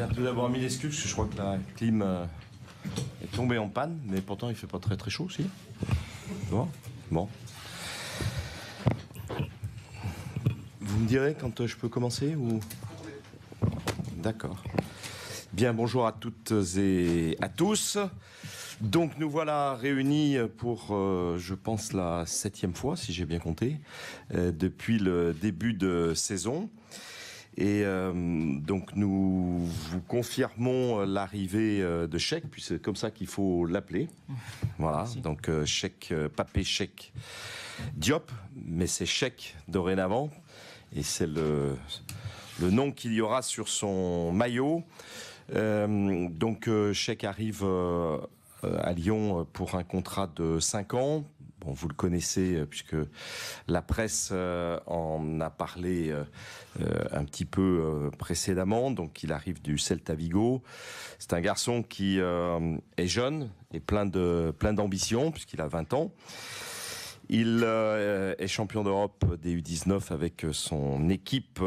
Bien, tout d'abord, mille excuses, parce que je crois que la clim est tombée en panne, mais pourtant il fait pas très très chaud aussi. Bon. Vous me direz quand je peux commencer ou... D'accord. Bien, bonjour à toutes et à tous. Donc nous voilà réunis pour, je pense, la 7e fois, si j'ai bien compté, depuis le début de saison. Et donc nous vous confirmons l'arrivée de Cheikh, puis c'est comme ça qu'il faut l'appeler. Voilà, merci. Donc Cheikh, Papé Cheikh Diop, mais c'est Cheikh dorénavant, et c'est le nom qu'il y aura sur son maillot. Donc Cheikh arrive à Lyon pour un contrat de 5 ans. Bon, vous le connaissez puisque la presse en a parlé un petit peu précédemment. Donc il arrive du Celta Vigo. C'est un garçon qui est jeune et plein d'ambition puisqu'il a 20 ans. Il est champion d'Europe des U19 avec son équipe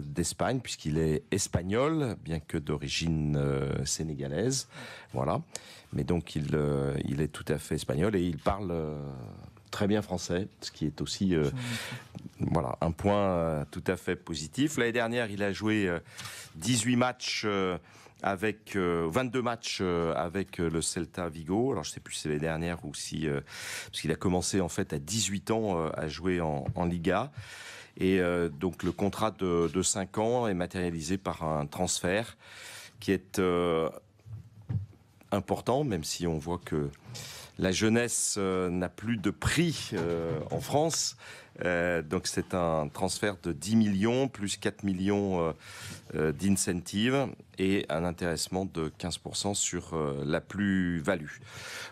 d'Espagne, puisqu'il est espagnol, bien que d'origine sénégalaise. Voilà. Mais donc il est tout à fait espagnol et il parle très bien français, ce qui est aussi voilà, un point tout à fait positif. L'année dernière, il a joué 18 matchs avec 22 matchs avec le Celta Vigo. Alors je sais plus si c'est l'année dernière ou si parce qu'il a commencé en fait à 18 ans à jouer en Liga. Et donc le contrat de 5 ans est matérialisé par un transfert qui est important, même si on voit que la jeunesse n'a plus de prix en France. Donc c'est un transfert de 10 millions plus 4 millions d'incentive et un intéressement de 15% sur la plus-value.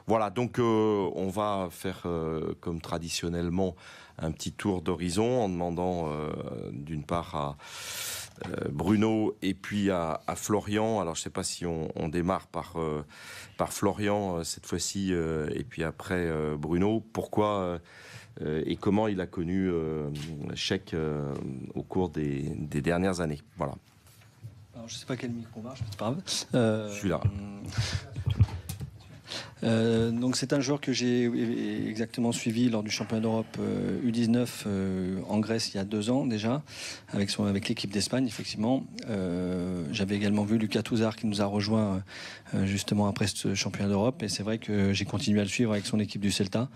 Voilà, donc on va faire comme traditionnellement un petit tour d'horizon en demandant d'une part à Bruno et puis à Florian. Alors je ne sais pas si on démarre par Florian cette fois-ci et puis après Bruno. Pourquoi et comment il a connu Cheikh au cours des dernières années. Voilà. Alors je ne sais pas quel micro marche, c'est pas grave. Je suis là. Donc c'est un joueur que j'ai exactement suivi lors du championnat d'Europe U19 en Grèce il y a 2 ans déjà, avec l'équipe d'Espagne effectivement. J'avais également vu Lucas Touzard qui nous a rejoint justement après ce championnat d'Europe, et c'est vrai que j'ai continué à le suivre avec son équipe du Celta.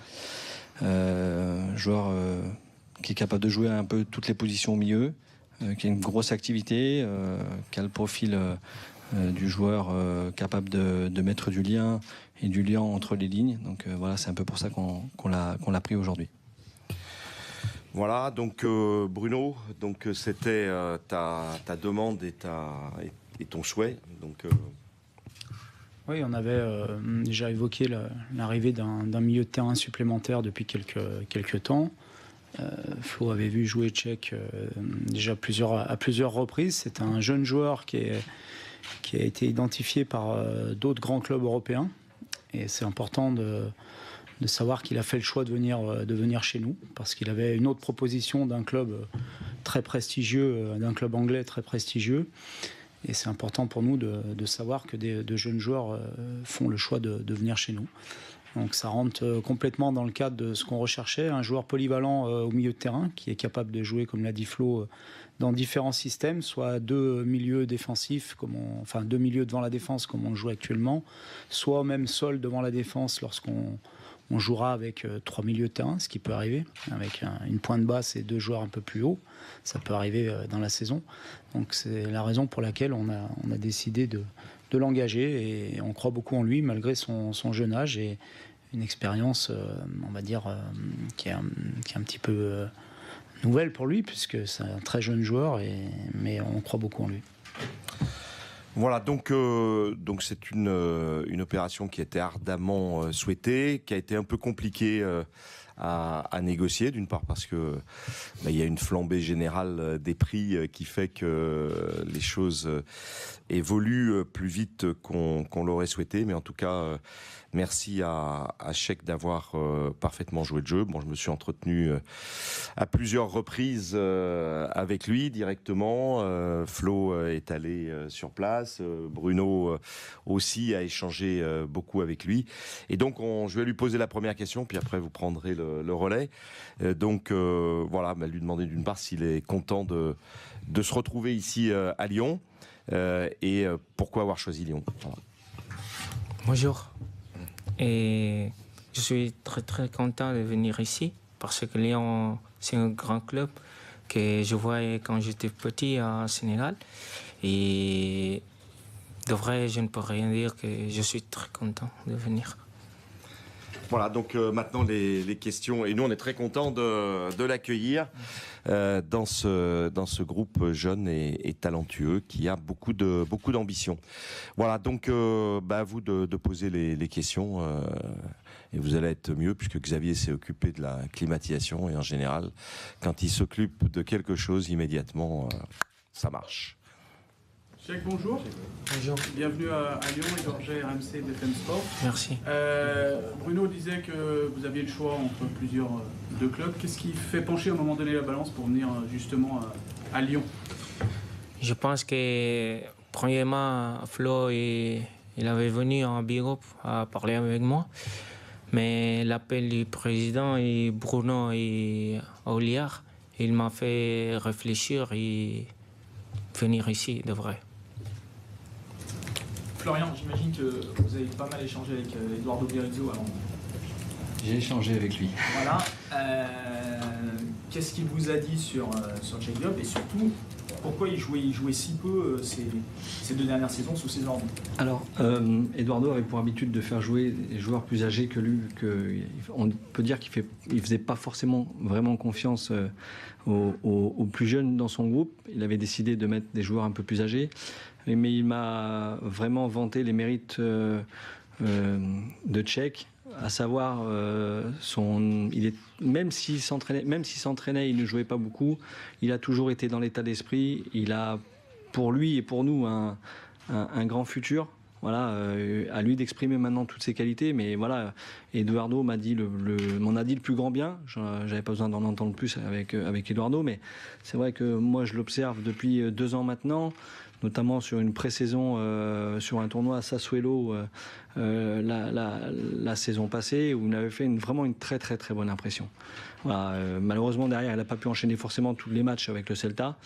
Joueur qui est capable de jouer un peu toutes les positions au milieu, qui a une grosse activité, qui a le profil du joueur capable de mettre du lien et du lien entre les lignes. Donc voilà, c'est un peu pour ça qu'on l'a pris aujourd'hui. Voilà, donc Bruno, donc c'était ta demande et ton souhait. Donc oui, on avait déjà évoqué l'arrivée d'un milieu de terrain supplémentaire depuis quelques temps. Flo avait vu jouer Cheikh déjà à plusieurs reprises. C'est un jeune joueur qui a été identifié par d'autres grands clubs européens. Et c'est important de savoir qu'il a fait le choix de venir chez nous, parce qu'il avait une autre proposition d'un club très prestigieux, d'un club anglais très prestigieux. Et c'est important pour nous de savoir que de jeunes joueurs font le choix de venir chez nous. Donc ça rentre complètement dans le cadre de ce qu'on recherchait, un joueur polyvalent au milieu de terrain, qui est capable de jouer, comme l'a dit Flo, dans différents systèmes, soit 2 milieux défensifs, enfin 2 milieux devant la défense comme on joue actuellement, soit même seul devant la défense lorsqu'on jouera avec 3 milieux de terrain, ce qui peut arriver, avec une pointe basse et 2 joueurs un peu plus hauts. Ça peut arriver dans la saison. Donc c'est la raison pour laquelle on a décidé de l'engager, et on croit beaucoup en lui malgré son jeune âge et une expérience, on va dire, qui est un petit peu nouvelle pour lui, puisque c'est un très jeune joueur, mais on croit beaucoup en lui. Voilà, donc c'est une opération qui a été ardemment souhaitée, qui a été un peu compliquée à négocier, d'une part parce que il y a une flambée générale des prix qui fait que les choses évoluent plus vite qu'on l'aurait souhaité, mais en tout cas merci à Cheikh d'avoir parfaitement joué le jeu. Bon, je me suis entretenu à plusieurs reprises avec lui directement. Flo est allé sur place. Bruno aussi a échangé beaucoup avec lui. Et donc, je vais lui poser la première question, puis après vous prendrez le relais. Voilà, lui demander d'une part s'il est content de se retrouver ici à Lyon et pourquoi avoir choisi Lyon. Voilà. Bonjour. Et je suis très très content de venir ici parce que Lyon, c'est un grand club que je voyais quand j'étais petit au Sénégal. Et de vrai, je ne peux rien dire que je suis très content de venir. Voilà, donc maintenant les questions, et nous on est très contents de l'accueillir dans ce groupe jeune et talentueux qui a beaucoup d'ambition. Voilà, donc à vous de poser les questions et vous allez être mieux puisque Xavier s'est occupé de la climatisation et en général, quand il s'occupe de quelque chose immédiatement, ça marche. Cheikh, bonjour. Bonjour. Bienvenue à Lyon, Edorget, RMC, BFM Sport. Merci. Bruno disait que vous aviez le choix entre deux clubs. Qu'est-ce qui fait pencher à un moment donné la balance pour venir justement à Lyon? Je pense que premièrement, Flo, il avait venu en bureau à parler avec moi. Mais l'appel du président et Bruno et Oliard, il m'a fait réfléchir et venir ici de vrai. Florian, j'imagine que vous avez pas mal échangé avec Eduardo Berizzo avant. J'ai échangé avec lui. Voilà. Qu'est-ce qu'il vous a dit sur Cheikh Diop et surtout pourquoi il jouait si peu ces 2 dernières saisons sous ses ordres? Alors, Eduardo avait pour habitude de faire jouer des joueurs plus âgés que lui. On peut dire qu'il faisait pas forcément vraiment confiance aux plus jeunes dans son groupe. Il avait décidé de mettre des joueurs un peu plus âgés. Mais il m'a vraiment vanté les mérites de Cheikh, à savoir même s'il s'entraînait, il ne jouait pas beaucoup. Il a toujours été dans l'état d'esprit. Il a pour lui et pour nous un grand futur. Voilà, à lui d'exprimer maintenant toutes ses qualités. Mais voilà, Eduardo m'en a dit le plus grand bien. J'avais pas besoin d'en entendre plus avec Eduardo, mais c'est vrai que moi je l'observe depuis 2 ans maintenant, notamment sur une pré-saison, sur un tournoi à Sassuolo la saison passée, où il avait fait vraiment une très très très bonne impression. Voilà, malheureusement derrière, il n'a pas pu enchaîner forcément tous les matchs avec le Celta,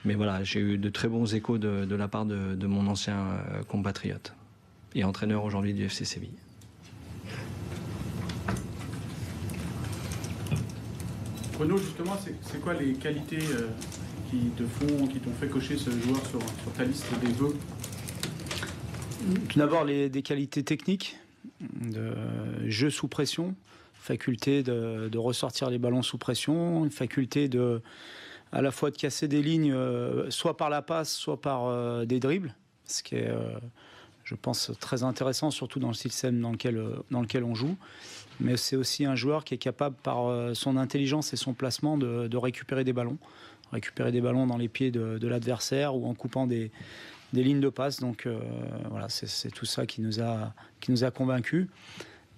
mais voilà, j'ai eu de très bons échos de la part de mon ancien compatriote et entraîneur aujourd'hui du FC Séville. Bruno, justement, c'est quoi les qualités qui t'ont fait cocher ce joueur sur ta liste des vœux? Tout d'abord, des qualités techniques, de jeu sous pression, faculté de ressortir les ballons sous pression, une faculté à la fois de casser des lignes, soit par la passe, soit par des dribbles, ce qui est, je pense, très intéressant, surtout dans le système dans lequel on joue. Mais c'est aussi un joueur qui est capable, par son intelligence et son placement, de récupérer des ballons dans les pieds de l'adversaire ou en coupant des lignes de passe. Donc voilà, c'est tout ça qui nous a convaincus.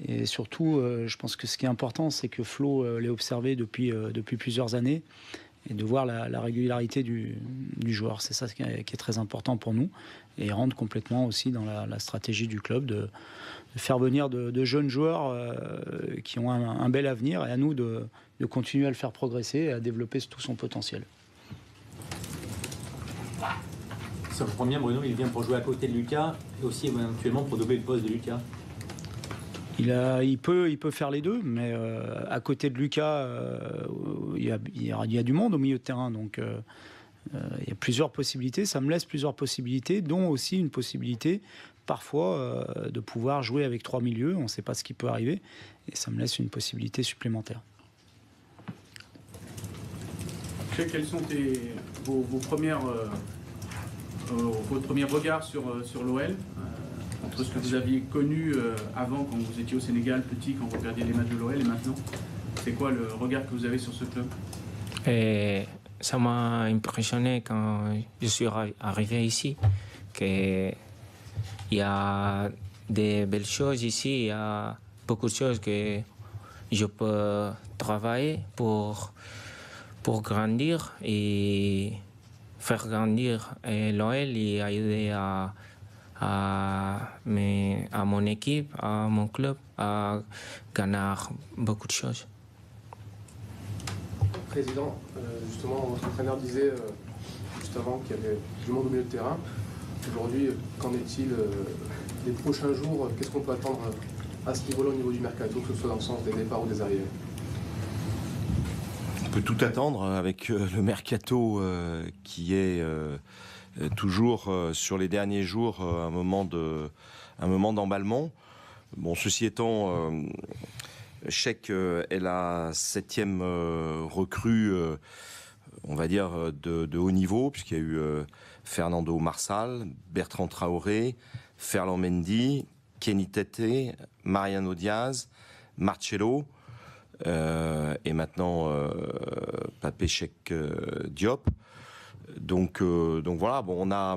Et surtout, je pense que ce qui est important, c'est que Flo l'ait observé depuis plusieurs années, et de voir la régularité du joueur. C'est ça qui est très important pour nous, et rentre complètement aussi dans la stratégie du club de faire venir de jeunes joueurs qui ont un bel avenir, et à nous de continuer à le faire progresser et à développer tout son potentiel. Sur le premier, Bruno, il vient pour jouer à côté de Lucas et aussi éventuellement pour doubler le poste de Lucas. Il peut faire les deux, mais à côté de Lucas, il y a du monde au milieu de terrain, donc il y a plusieurs possibilités. Ça me laisse plusieurs possibilités, dont aussi une possibilité parfois de pouvoir jouer avec 3 milieux. On ne sait pas ce qui peut arriver, et ça me laisse une possibilité supplémentaire. Quels sont votre premier regard sur l'OL, entre ce que vous aviez connu avant, quand vous étiez au Sénégal petit, quand vous regardiez les matchs de l'OL, et maintenant? C'est quoi le regard que vous avez sur ce club? Et ça m'a impressionné quand je suis arrivé ici, qu'il y a des belles choses ici, il y a beaucoup de choses que je peux travailler pour grandir et faire grandir l'OL et aider à mon équipe, à mon club, à gagner beaucoup de choses. Président, justement, votre entraîneur disait juste avant qu'il y avait du monde au milieu de terrain. Aujourd'hui, qu'en est-il des prochains jours? Qu'est-ce qu'on peut attendre à ce niveau-là, au niveau du mercato, que ce soit dans le sens des départs ou des arrivées? On peut tout attendre avec le mercato qui est toujours sur les derniers jours un moment d'emballement. Bon, ceci étant, Cheikh est la 7e recrue, on va dire, de haut niveau, puisqu'il y a eu Fernando Marsal, Bertrand Traoré, Ferland Mendy, Kenny Tete, Mariano Diaz, Marcelo, et maintenant Papé Cheikh Diop. Donc voilà, bon, on a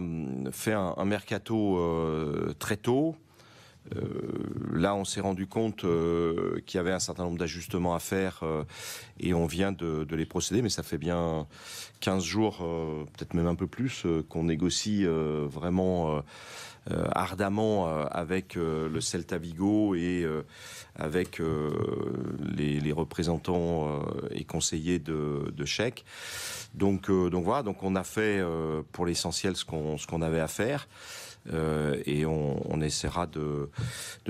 fait un mercato très tôt. Là, on s'est rendu compte qu'il y avait un certain nombre d'ajustements à faire et on vient de les procéder, mais ça fait bien 15 jours, peut-être même un peu plus, qu'on négocie vraiment ardemment avec le Celta Vigo et avec les représentants et conseillers de Cheikh. Donc voilà, donc on a fait pour l'essentiel ce qu'on avait à faire. Et on essaiera de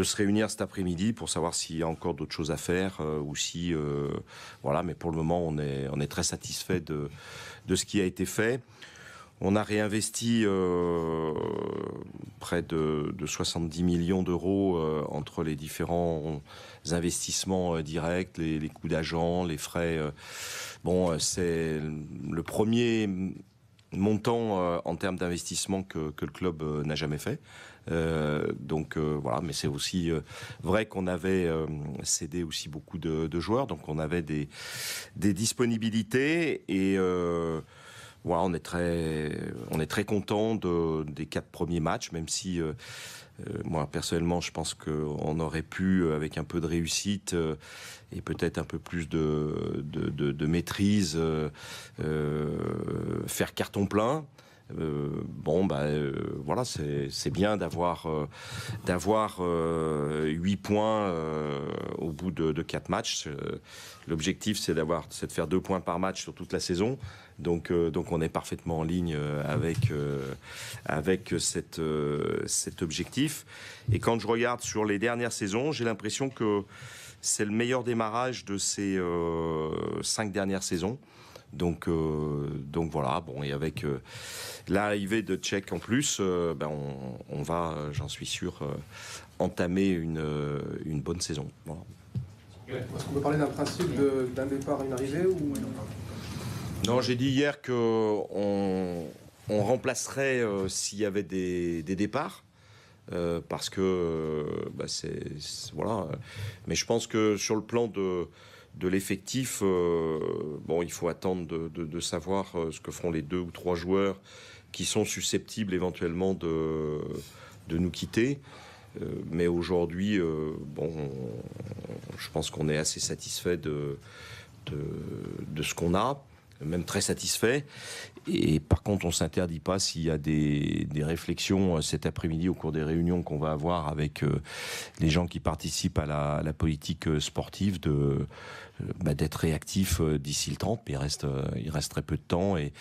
se réunir cet après-midi pour savoir s'il y a encore d'autres choses à faire ou si voilà, mais pour le moment on est très satisfait de ce qui a été fait. On a réinvesti près de 70 millions d'euros entre les différents investissements directs, les coûts d'agents, les frais. Bon, c'est le premier montant en termes d'investissement que le club n'a jamais fait. Donc voilà, mais c'est aussi vrai qu'on avait cédé aussi beaucoup de joueurs, donc on avait des disponibilités et voilà, on est très content des 4 premiers matchs, même si moi personnellement je pense qu'on aurait pu, avec un peu de réussite et peut-être un peu plus de maîtrise, faire carton plein. Voilà, c'est bien d'avoir 8 points au bout de 4 matchs. L'objectif, c'est de faire 2 points par match sur toute la saison. Donc on est parfaitement en ligne avec cet objectif. Et quand je regarde sur les dernières saisons, j'ai l'impression que c'est le meilleur démarrage de ces 5 dernières saisons. Donc voilà, bon, et avec l'arrivée de Cheikh en plus, on va, j'en suis sûr, entamer une bonne saison. Voilà. Est-ce qu'on peut parler d'un principe d'un départ à une arrivée ou... Non, j'ai dit hier qu'on remplacerait s'il y avait des départs. Parce que voilà. Mais je pense que sur le plan de l'effectif, il faut attendre de savoir ce que feront les 2 ou 3 joueurs qui sont susceptibles éventuellement de nous quitter. Mais aujourd'hui, je pense qu'on est assez satisfait de ce qu'on a, même très satisfait. Et par contre, on ne s'interdit pas, s'il y a des réflexions cet après-midi au cours des réunions qu'on va avoir avec les gens qui participent à la politique sportive, d'être réactif d'ici le 30. Mais il reste très peu de temps. Et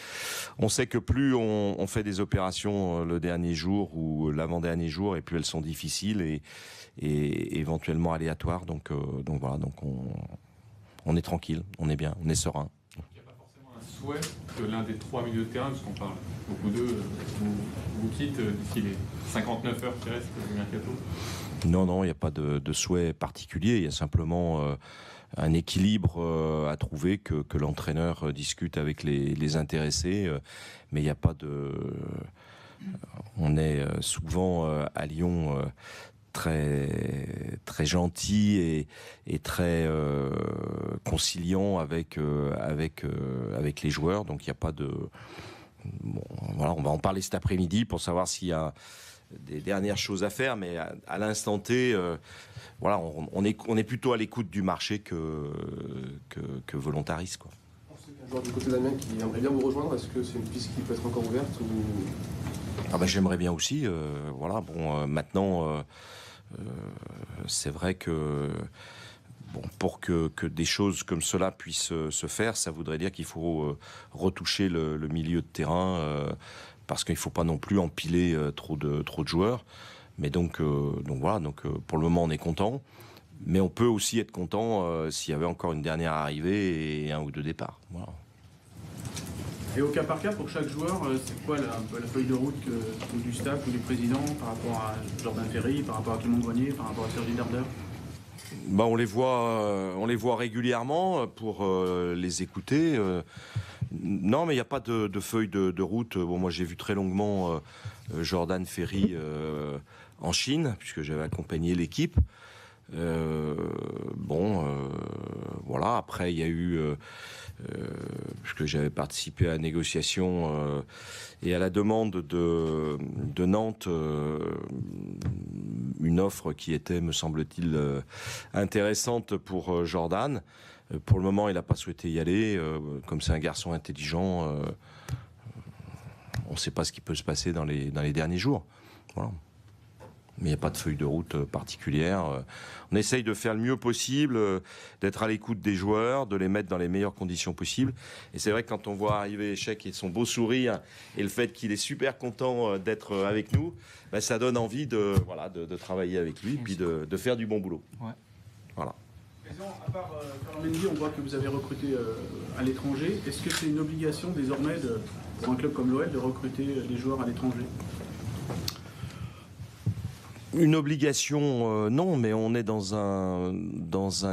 on sait que plus on fait des opérations le dernier jour ou l'avant-dernier jour, et plus elles sont difficiles et éventuellement aléatoires. Donc voilà, donc on est tranquille, on est bien, on est serein. Souhait que l'un des 3 milieux de terrain, parce qu'on parle beaucoup d'eux, vous quitte d'ici les 59 heures qui restent du mercato? Non, il n'y a pas de souhait particulier. Il y a simplement un équilibre à trouver que l'entraîneur discute avec les intéressés. Mais il n'y a pas de... On est souvent à Lyon très gentil et très conciliant avec les joueurs. Donc il n'y a pas de... Bon, voilà, on va en parler cet après-midi pour savoir s'il y a des dernières choses à faire, mais à l'instant T, voilà, on est plutôt à l'écoute du marché que volontariste, quoi. Un joueur du côté d'Amiens qui aimerait bien vous rejoindre, est-ce que c'est une piste qui peut être encore ouverte ou... Ah ben, j'aimerais bien aussi. Voilà, bon, maintenant, c'est vrai que bon, pour que des choses comme cela puissent se faire, ça voudrait dire qu'il faut retoucher le milieu de terrain, parce qu'il ne faut pas non plus empiler trop de joueurs. Mais donc voilà, pour le moment, on est content. Mais on peut aussi être content s'il y avait encore une dernière arrivée et un ou deux départs. Voilà. Et au cas par cas, pour chaque joueur, c'est quoi la feuille de route du staff ou du président par rapport à Jordan Ferry, par rapport à Clément Grenier, par rapport à Sergi Darder? Bah, on les voit régulièrement pour les écouter. Non, mais il n'y a pas de feuille de route. Bon, moi, j'ai vu très longuement Jordan Ferry en Chine, puisque j'avais accompagné l'équipe. Voilà. Après, il y a eu, puisque j'avais participé à la négociation et à la demande de Nantes, une offre qui était, me semble-t-il, intéressante pour Jordan. Pour le moment, il n'a pas souhaité y aller. Comme c'est un garçon intelligent, on ne sait pas ce qui peut se passer dans les derniers jours. Voilà. Mais il n'y a pas de feuille de route particulière. On essaye de faire le mieux possible, d'être à l'écoute des joueurs, de les mettre dans les meilleures conditions possibles. Et c'est vrai que quand on voit arriver Cheikh et son beau sourire et le fait qu'il est super content d'être avec nous, ben ça donne envie de travailler avec lui et puis de faire du bon boulot. Ouais. Voilà. Président, à part Ferland Mendy, on voit que vous avez recruté à l'étranger. Est-ce que c'est une obligation désormais pour un club comme l'OL de recruter des joueurs à l'étranger ? Une obligation, non, mais on est dans un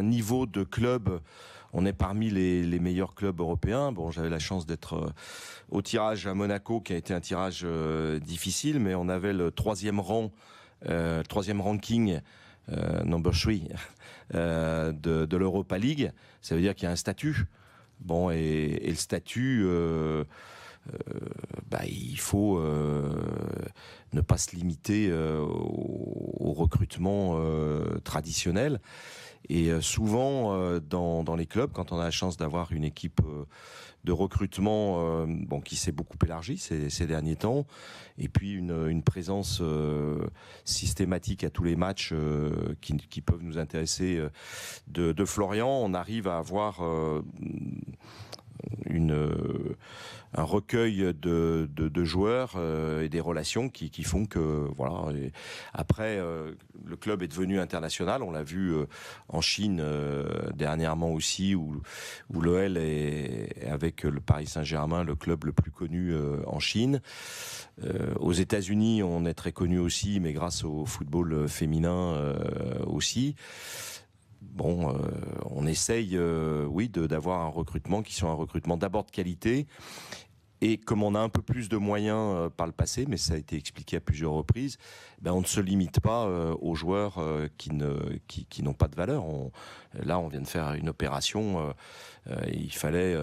niveau de club. On est parmi les meilleurs clubs européens. Bon, j'avais la chance d'être au tirage à Monaco, qui a été un tirage difficile, mais on avait le troisième ranking, number 3, de l'Europa League. Ça veut dire qu'il y a un statut. Bon, et le statut... il faut ne pas se limiter au recrutement traditionnel. Et souvent, dans les clubs, quand on a la chance d'avoir une équipe de recrutement qui s'est beaucoup élargie ces derniers temps, et puis une présence systématique à tous les matchs qui peuvent nous intéresser de Florian, on arrive à avoir... un recueil de joueurs et des relations qui font que voilà. Et après, le club est devenu international. On l'a vu en Chine dernièrement aussi, où l'OL est avec le Paris Saint-Germain le club le plus connu en Chine. Aux États-Unis, on est très connu aussi, mais grâce au football féminin aussi. Bon, on essaye, d'avoir un recrutement qui soit un recrutement d'abord de qualité. Et comme on a un peu plus de moyens par le passé, mais ça a été expliqué à plusieurs reprises, on ne se limite pas aux joueurs qui n'ont pas de valeur. Là, on vient de faire une opération. Il fallait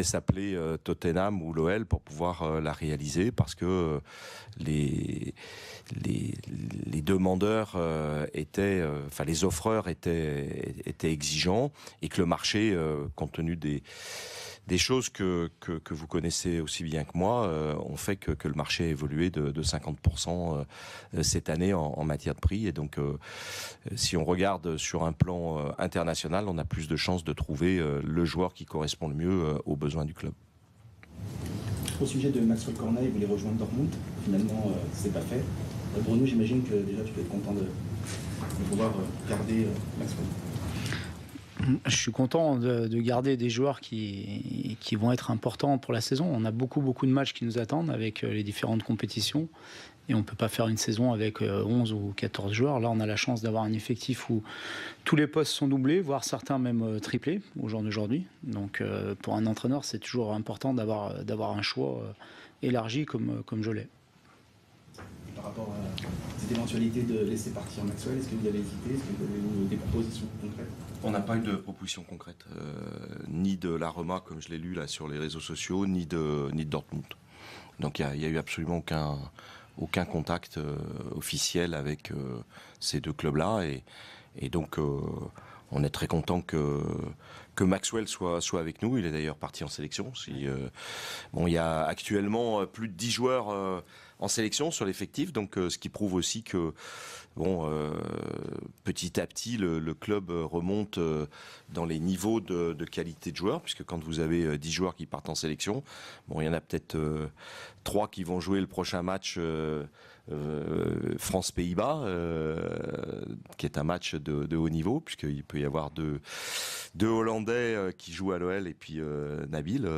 s'appeler Tottenham ou l'OL pour pouvoir la réaliser, parce que les demandeurs les offreurs étaient exigeants, et que le marché, compte tenu des choses que vous connaissez aussi bien que moi, ont fait que le marché a évolué de 50% cette année en matière de prix. Et donc, si on regarde sur un plan international, on a plus de chances de trouver le joueur qui correspond le mieux aux besoins du club. Au sujet de Maxwell Cornet, il voulait rejoindre Dortmund. Finalement, c'est pas fait. Bruno, j'imagine que déjà tu peux être content de pouvoir garder Maxwell. Je suis content de garder des joueurs qui vont être importants pour la saison. On a beaucoup de matchs qui nous attendent avec les différentes compétitions. Et on ne peut pas faire une saison avec 11 ou 14 joueurs. Là, on a la chance d'avoir un effectif où tous les postes sont doublés, voire certains même triplés au jour d'aujourd'hui. Donc pour un entraîneur, c'est toujours important d'avoir un choix élargi comme je l'ai. par rapport à cette éventualité de laisser partir Maxwell? Est-ce que vous avez hésité? Est-ce que vous avez eu des propositions concrètes? On n'a pas eu de proposition concrète, ni de la Roma, comme je l'ai lu là sur les réseaux sociaux, ni de Dortmund. Donc il y a eu absolument aucun contact officiel avec ces deux clubs-là, et donc on est très content que Maxwell soit avec nous. Il est d'ailleurs parti en sélection. Bon, il y a actuellement plus de 10 joueurs en sélection sur l'effectif, donc ce qui prouve aussi que petit à petit le club remonte dans les niveaux de qualité de joueurs, puisque quand vous avez 10 joueurs qui partent en sélection, il y en a peut-être 3 qui vont jouer le prochain match France-Pays-Bas, qui est un match de haut niveau, puisqu'il peut y avoir deux Hollandais qui jouent à l'OL, et puis Nabil.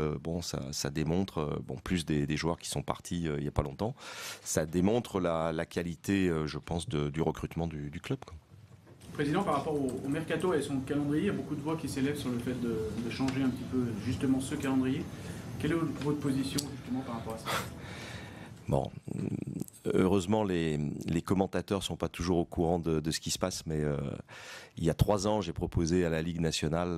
Ça démontre, plus des joueurs qui sont partis il n'y a pas longtemps, ça démontre la qualité, je pense, du recrutement du club, quoi. Président, par rapport au mercato et son calendrier, il y a beaucoup de voix qui s'élèvent sur le fait de changer un petit peu justement ce calendrier. Quelle est votre position justement par rapport à ça? Bon, heureusement, les commentateurs sont pas toujours au courant de ce qui se passe, mais il y a 3 ans, j'ai proposé à la Ligue nationale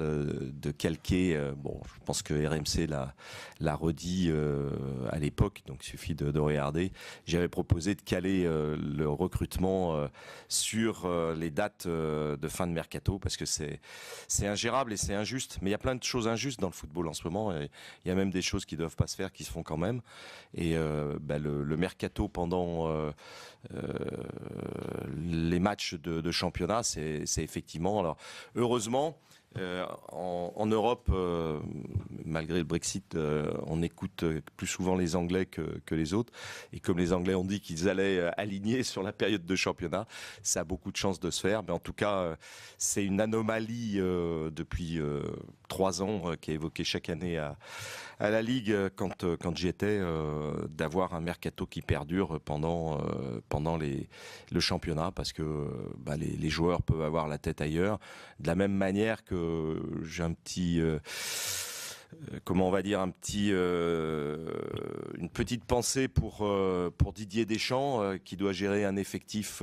de calquer. Je pense que RMC l'a redit à l'époque, donc il suffit de regarder. J'avais proposé de caler le recrutement sur les dates de fin de mercato, parce que c'est ingérable et c'est injuste. Mais il y a plein de choses injustes dans le football en ce moment. Et il y a même des choses qui doivent pas se faire, qui se font quand même. Et le mercato pendant les matchs de championnat, c'est effectivement. Alors heureusement, en Europe, malgré le Brexit, on écoute plus souvent les Anglais que les autres. Et comme les Anglais ont dit qu'ils allaient aligner sur la période de championnat, ça a beaucoup de chances de se faire. Mais en tout cas, c'est une anomalie depuis 3 ans qui est évoquée chaque année à la Ligue quand j'y étais, d'avoir un mercato qui perdure pendant le championnat, parce que les joueurs peuvent avoir la tête ailleurs. De la même manière que j'ai un petit une petite pensée pour Didier Deschamps, qui doit gérer un effectif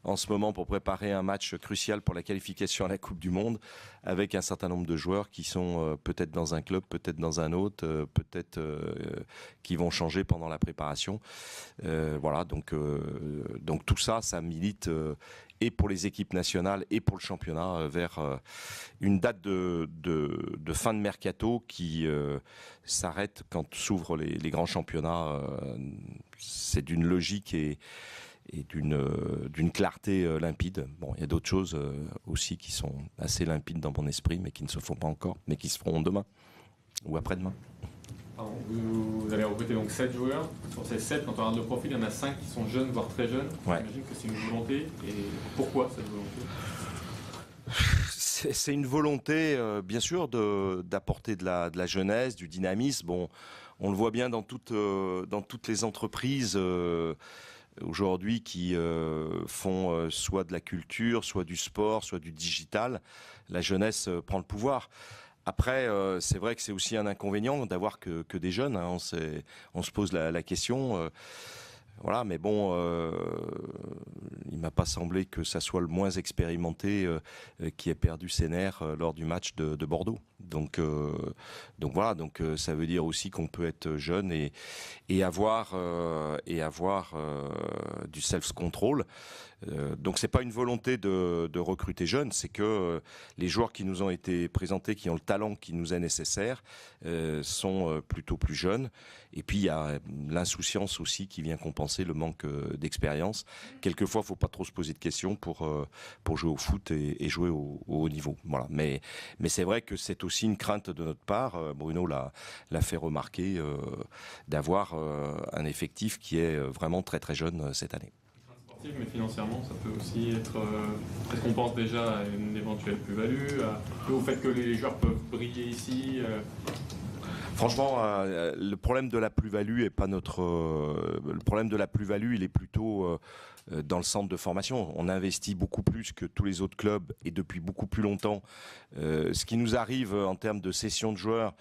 en ce moment pour préparer un match crucial pour la qualification à la Coupe du Monde, avec un certain nombre de joueurs qui sont peut-être dans un club, peut-être dans un autre, peut-être qui vont changer pendant la préparation. Donc tout ça milite et pour les équipes nationales et pour le championnat vers une date de fin de mercato qui s'arrête quand s'ouvrent les grands championnats. C'est d'une logique et d'une clarté limpide. Bon, il y a d'autres choses aussi qui sont assez limpides dans mon esprit, mais qui ne se font pas encore, mais qui se feront demain ou après-demain. Vous avez recruté donc 7 joueurs. Sur ces 7, quand on regarde le profil, il y en a 5 qui sont jeunes, voire très jeunes. Ouais. J'imagine que c'est une volonté. Et pourquoi cette volonté? C'est une volonté, bien sûr, d'apporter de la jeunesse, du dynamisme. Bon, on le voit bien dans toutes les entreprises aujourd'hui qui font soit de la culture, soit du sport, soit du digital. La jeunesse prend le pouvoir. Après, c'est vrai que c'est aussi un inconvénient d'avoir que des jeunes. Hein. On se pose la question. Voilà, mais bon, il m'a pas semblé que ça soit le moins expérimenté qui ait perdu ses nerfs lors du match de Bordeaux. Donc voilà, ça veut dire aussi qu'on peut être jeune et avoir du self-control. Donc c'est pas une volonté de recruter jeunes, c'est que les joueurs qui nous ont été présentés, qui ont le talent qui nous est nécessaire, sont plutôt plus jeunes. Et puis il y a l'insouciance aussi qui vient compenser le manque d'expérience. Quelquefois, faut pas trop se poser de questions pour jouer au foot et jouer au haut niveau. Voilà. Mais c'est vrai que c'est aussi une crainte de notre part. Bruno l'a fait remarquer, d'avoir un effectif qui est vraiment très très jeune cette année. Mais financièrement, ça peut aussi être... Est-ce qu'on pense déjà à une éventuelle plus-value, au fait que les joueurs peuvent briller ici Franchement, le problème de la plus-value est pas notre... le problème de la plus-value, il est plutôt dans le centre de formation. On investit beaucoup plus que tous les autres clubs et depuis beaucoup plus longtemps. Ce qui nous arrive en termes de cession de joueurs,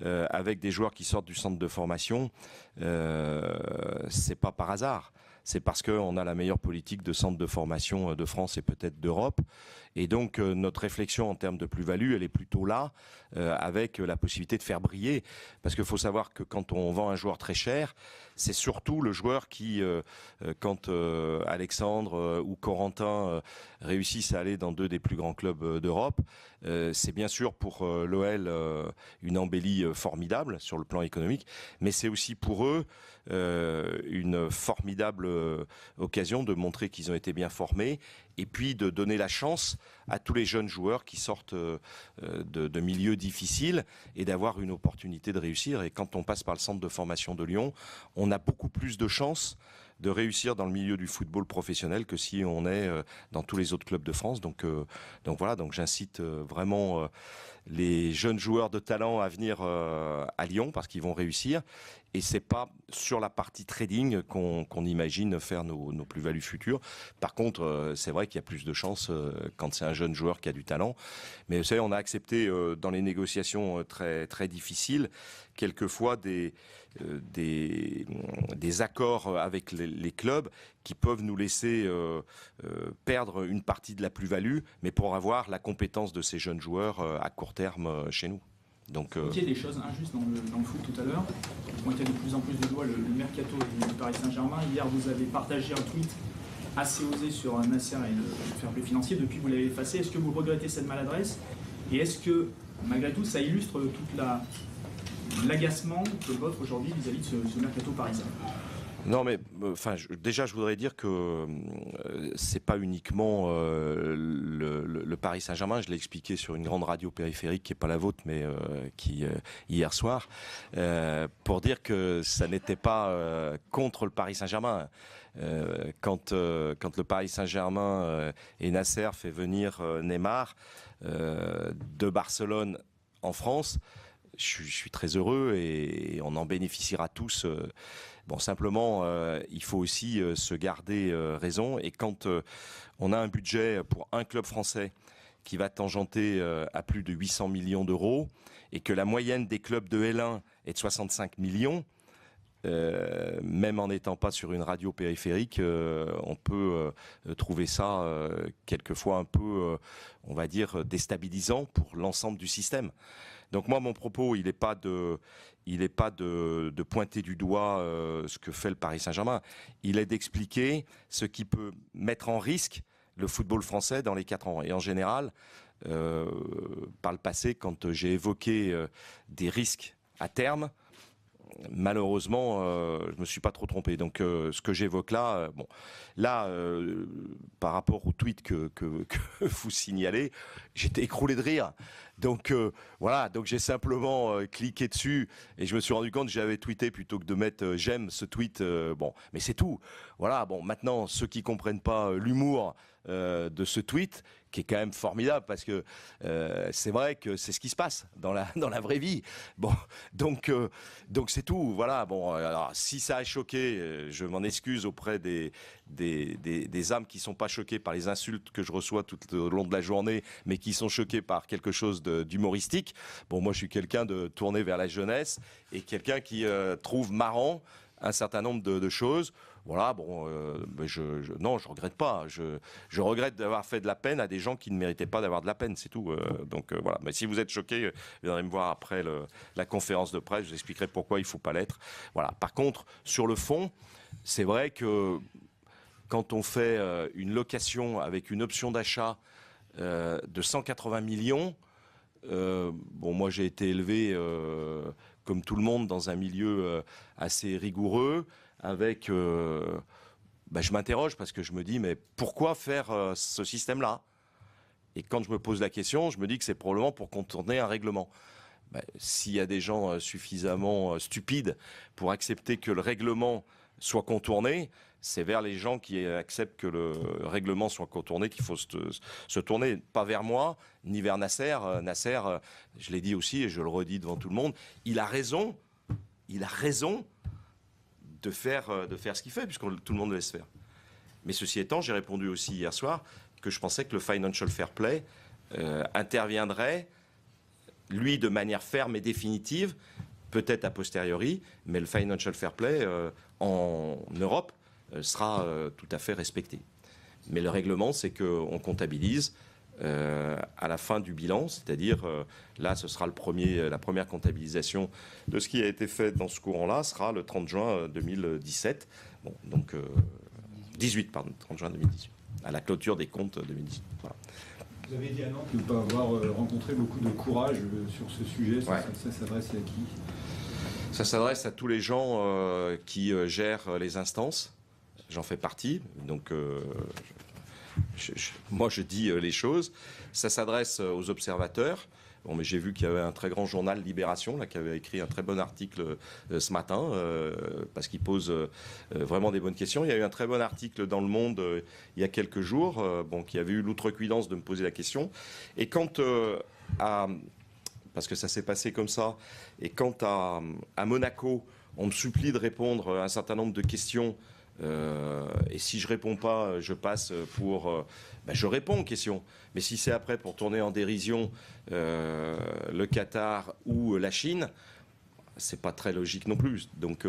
avec des joueurs qui sortent du centre de formation, c'est pas par hasard. c'est parce qu'on a la meilleure politique de centre de formation de France et peut-être d'Europe. Et donc notre réflexion en termes de plus-value, elle est plutôt là, avec la possibilité de faire briller. Parce qu'il faut savoir que quand on vend un joueur très cher, c'est surtout le joueur qui, quand Alexandre ou Corentin réussissent à aller dans 2 des plus grands clubs d'Europe, c'est bien sûr pour l'OL une embellie formidable sur le plan économique, mais c'est aussi pour eux une formidable occasion de montrer qu'ils ont été bien formés et puis de donner la chance à tous les jeunes joueurs qui sortent de milieux difficiles et d'avoir une opportunité de réussir. Et quand on passe par le centre de formation de Lyon, on a beaucoup plus de chances de réussir dans le milieu du football professionnel que si on est dans tous les autres clubs de France. Donc voilà, donc j'incite vraiment les jeunes joueurs de talent à venir à Lyon parce qu'ils vont réussir. Et c'est pas sur la partie trading qu'on imagine faire nos plus-values futures. Par contre, c'est vrai qu'il y a plus de chances quand c'est un jeune joueur qui a du talent. Mais vous savez, on a accepté dans les négociations très très difficiles quelquefois des accords avec les clubs qui peuvent nous laisser perdre une partie de la plus-value, mais pour avoir la compétence de ces jeunes joueurs à court terme chez nous. Donc, il y a des choses injustes dans le foot tout à l'heure. Vous pointez de plus en plus de doigts le mercato du Paris Saint-Germain. Hier, vous avez partagé un tweet assez osé sur Nasser et le fair play financier. Depuis, vous l'avez effacé. Est-ce que vous regrettez cette maladresse? Et est-ce que, malgré tout, ça illustre tout l'agacement que votre aujourd'hui vis-à-vis de ce mercato parisien? Non, mais enfin, déjà, je voudrais dire que c'est pas uniquement le Paris Saint-Germain. Je l'ai expliqué sur une grande radio périphérique qui est pas la vôtre, mais qui hier soir, pour dire que ça n'était pas contre le Paris Saint-Germain. Quand le Paris Saint-Germain et Nasser fait venir Neymar de Barcelone en France, je suis très heureux et on en bénéficiera tous. Bon, simplement, il faut aussi se garder raison. Et quand on a un budget pour un club français qui va tangenter à plus de 800 millions d'euros et que la moyenne des clubs de L1 est de 65 millions, même en n'étant pas sur une radio périphérique, on peut trouver ça quelquefois un peu, on va dire, déstabilisant pour l'ensemble du système. Donc moi, mon propos, il n'est pas de pointer du doigt ce que fait le Paris Saint-Germain. Il est d'expliquer ce qui peut mettre en risque le football français dans les 4 ans. Et en général, par le passé, quand j'ai évoqué des risques à terme, malheureusement, je me suis pas trop trompé. Donc, ce que j'évoque là, par rapport au tweet que vous signalez, j'étais écroulé de rire. Donc voilà, donc j'ai simplement cliqué dessus et je me suis rendu compte que j'avais tweeté plutôt que de mettre j'aime ce tweet. Bon, mais c'est tout. Voilà. Bon, maintenant ceux qui comprennent pas l'humour de ce tweet, qui est quand même formidable parce que c'est vrai que c'est ce qui se passe dans la vraie vie. Bon, donc c'est tout. Voilà. Bon, alors si ça a choqué, je m'en excuse auprès des âmes qui sont pas choquées par les insultes que je reçois tout au long de la journée, mais qui sont choquées par quelque chose d'humoristique. Bon, moi je suis quelqu'un de tourné vers la jeunesse et quelqu'un qui trouve marrant un certain nombre de choses. Voilà, bon, non, je regrette pas. Je regrette d'avoir fait de la peine à des gens qui ne méritaient pas d'avoir de la peine, c'est tout. Donc voilà. Mais si vous êtes choqués, vous viendrez me voir après la conférence de presse. Je vous expliquerai pourquoi il faut pas l'être. Voilà. Par contre, sur le fond, c'est vrai que quand on fait une location avec une option d'achat de 180 millions. Bon, moi j'ai été élevé comme tout le monde dans un milieu assez rigoureux avec je m'interroge parce que je me dis mais pourquoi faire ce système-là? Et quand je me pose la question, je me dis que c'est probablement pour contourner un règlement. S'il y a des gens suffisamment stupides pour accepter que le règlement soit contourné, c'est vers les gens qui acceptent que le règlement soit contourné qu'il faut se tourner. Pas vers moi, ni vers Nasser. Nasser, je l'ai dit aussi et je le redis devant tout le monde, il a raison de faire ce qu'il fait, puisque tout le monde le laisse faire. Mais ceci étant, j'ai répondu aussi hier soir que je pensais que le Financial Fair Play interviendrait, lui, de manière ferme et définitive, peut-être a posteriori, mais le Financial Fair Play en Europe sera tout à fait respecté. Mais le règlement, c'est qu'on comptabilise à la fin du bilan, c'est-à-dire là, ce sera la première comptabilisation de ce qui a été fait dans ce courant-là, sera le 30 juin 2017. Bon, donc 18, pardon, 30 juin 2018, à la clôture des comptes 2018. Voilà. Vous avez dit à Nantes ne pas avoir rencontré beaucoup de courage sur ce sujet. Ça s'adresse à qui? Ça s'adresse à tous les gens qui gèrent les instances. J'en fais partie, donc moi je dis les choses. Ça s'adresse aux observateurs. Bon, mais j'ai vu qu'il y avait un très grand journal Libération là, qui avait écrit un très bon article ce matin parce qu'il pose vraiment des bonnes questions. Il y a eu un très bon article dans Le Monde il y a quelques jours qui avait eu l'outrecuidance de me poser la question. Et quant parce que ça s'est passé comme ça, et quant à Monaco, on me supplie de répondre à un certain nombre de questions. Et si je réponds pas, je passe pour... je réponds aux questions. Mais si c'est après pour tourner en dérision le Qatar ou la Chine, c'est pas très logique non plus. Donc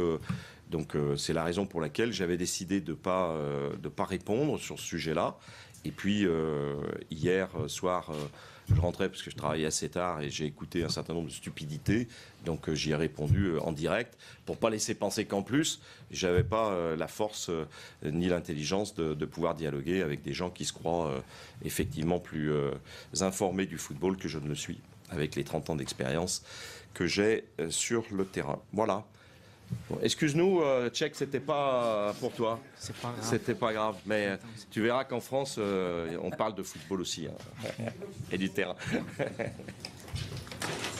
c'est la raison pour laquelle j'avais décidé de pas répondre sur ce sujet-là. Et puis hier soir, je rentrais parce que je travaillais assez tard et j'ai écouté un certain nombre de stupidités. Donc j'y ai répondu en direct pour pas laisser penser qu'en plus j'avais pas la force ni l'intelligence de pouvoir dialoguer avec des gens qui se croient effectivement plus informés du football que je ne le suis, avec les 30 ans d'expérience que j'ai sur le terrain. Voilà. Bon, excuse-nous, Tchèque, c'était pas pour toi. C'est pas grave. C'était pas grave, mais tu verras qu'en France, on parle de football aussi et du terrain.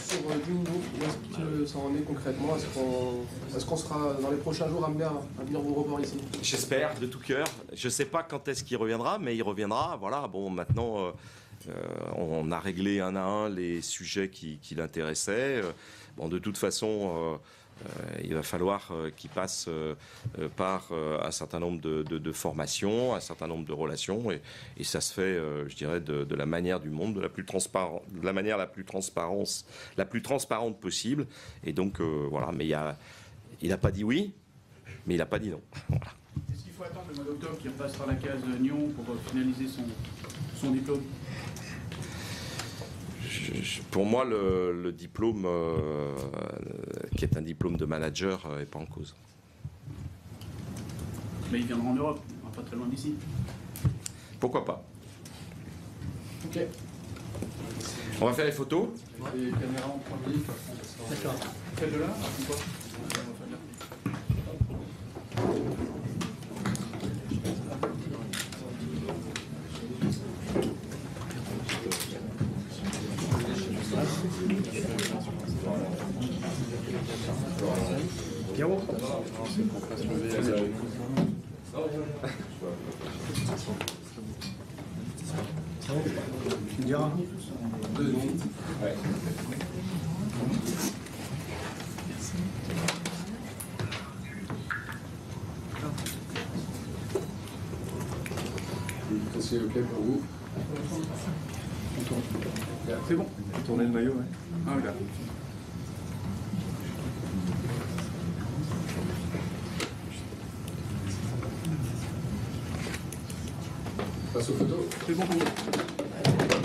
Sur Jumbo, où est-ce que ça en est concrètement? Est-ce qu'on sera dans les prochains jours amené à venir vous revoir ici? J'espère de tout cœur. Je ne sais pas quand est-ce qu'il reviendra, mais il reviendra. Voilà. Bon, maintenant, on a réglé un à un les sujets qui l'intéressaient. Bon, de toute façon. Il va falloir qu'il passe par un certain nombre de formations, un certain nombre de relations, et ça se fait, je dirais, de la manière du monde, de la manière la plus transparente possible. Et donc voilà. Mais il n'a pas dit oui, mais il n'a pas dit non. Voilà. Est-ce qu'il faut attendre le mois d'octobre qu'il repasse par la case Nyon pour finaliser son diplôme? Pour moi, le diplôme, qui est un diplôme de manager, n'est pas en cause. Mais il viendra en Europe, pas très loin d'ici. Pourquoi pas? Ok. On va faire les photos. Les caméras en premier. D'accord. Celle de là, ou pas? Pierrot. Tu me diras. 2 secondes. Ouais. C'est ok pour vous? C'est bon. Tourner le maillot, ouais. Ah oui, là. Passe aux photos. C'est bon pour vous.